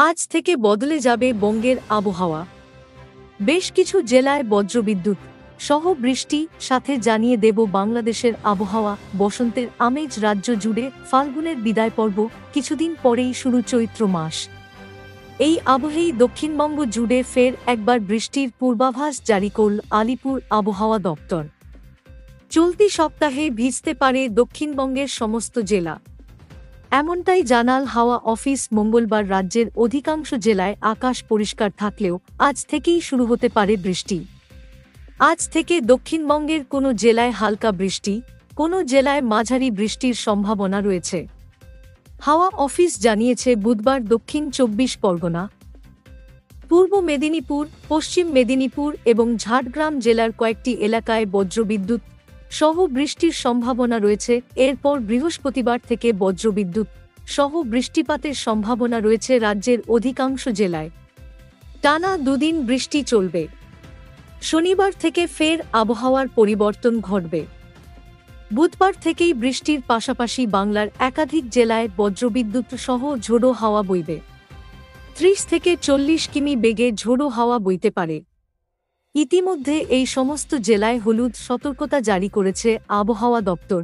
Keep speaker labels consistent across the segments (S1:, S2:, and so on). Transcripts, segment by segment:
S1: আজ থেকে বদলে যাবে বঙ্গের আবহাওয়া। বেশ কিছু জেলায় বজ্রবিদ্যুৎ সহ বৃষ্টি সাথে জানিয়ে দেব বাংলাদেশের আবহাওয়া। বসন্তের আমেজ রাজ্য জুড়ে, ফাল্গুনের বিদায় পর্ব, কিছুদিন পরেই শুরু চৈত্র মাস। এই আবহেই দক্ষিণবঙ্গ জুড়ে ফের একবার বৃষ্টির পূর্বাভাস জারি করল আলিপুর আবহাওয়া দপ্তর। চলতি সপ্তাহে ভিজতে পারে দক্ষিণবঙ্গের সমস্ত জেলা, এমনটাই জানাল হাওয়া অফিস। মঙ্গলবার রাজ্যের অধিকাংশ জেলায় আকাশ পরিষ্কার থাকলেও আজ থেকেই শুরু হতে পারে বৃষ্টি। আজ থেকে দক্ষিণবঙ্গের কোনো জেলায় হালকা বৃষ্টি, কোনো জেলায় মাঝারি বৃষ্টির সম্ভাবনা রয়েছে। হাওয়া অফিস জানিয়েছে, বুধবার দক্ষিণ ২৪ পরগনা, পূর্ব মেদিনীপুর, পশ্চিম মেদিনীপুর এবং ঝাড়গ্রাম জেলার কয়েকটি এলাকায় বজ্রবিদ্যুৎ সহ বৃষ্টির সম্ভাবনা রয়েছে। এরপর বৃহস্পতিবার থেকে বজ্রবিদ্যুৎ সহ বৃষ্টিপাতের সম্ভাবনা রয়েছে রাজ্যের অধিকাংশ জেলায়। টানা দুদিন বৃষ্টি চলবে। শনিবার থেকে ফের আবহাওয়ার পরিবর্তন ঘটবে। বুধবার থেকেই বৃষ্টির পাশাপাশি বাংলার একাধিক জেলায় বজ্রবিদ্যুৎ সহ ঝোড়ো হাওয়া বইবে। ৩০ থেকে ৪০ কিমি বেগে ঝোড়ো হাওয়া বইতে পারে। ইতিমধ্যে এই সমস্ত জেলায় হলুদ সতর্কতা জারি করেছে আবহাওয়া দপ্তর।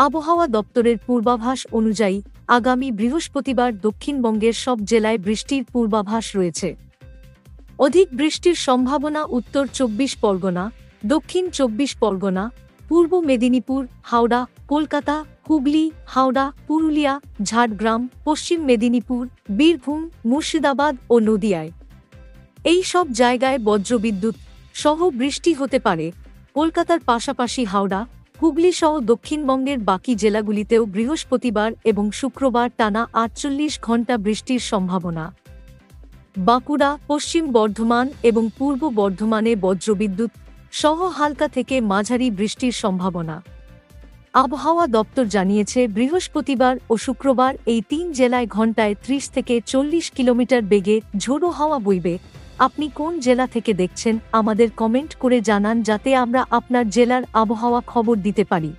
S1: আবহাওয়া দপ্তরের পূর্বাভাস অনুযায়ী আগামী বৃহস্পতিবার দক্ষিণবঙ্গের সব জেলায় বৃষ্টির পূর্বাভাস রয়েছে। অধিক বৃষ্টির সম্ভাবনা উত্তর ২৪ পরগনা, দক্ষিণ ২৪ পরগনা, পূর্ব মেদিনীপুর, হাওড়া, কলকাতা, হুগলি, হাওড়া, পুরুলিয়া, ঝাড়গ্রাম, পশ্চিম মেদিনীপুর, বীরভূম, মুর্শিদাবাদ ও নদিয়ায়। এই সব জায়গায় বজ্রবিদ্যুৎ সহ বৃষ্টি হতে পারে। কলকাতার পাশাপাশি হাওড়া, হুগলি সহ দক্ষিণবঙ্গের বাকি জেলাগুলিতেও বৃহস্পতিবার এবং শুক্রবার টানা ৪৮ ঘণ্টা বৃষ্টির সম্ভাবনা। বাঁকুড়া, পশ্চিম বর্ধমান এবং পূর্ব বর্ধমানে বজ্রবিদ্যুৎ সহ হালকা থেকে মাঝারি বৃষ্টির সম্ভাবনা। আবহাওয়া দপ্তর জানিয়েছে, বৃহস্পতিবার ও শুক্রবার এই ৩ জেলায় ঘণ্টায় ৩০ থেকে ৪০ কিলোমিটার বেগে ঝোড়ো হাওয়া বইবে। আপনি কোন জেলা থেকে দেখছেন আমাদের কমেন্ট করে জানান, যাতে আমরা আপনার জেলার আবহাওয়া খবর দিতে পারি।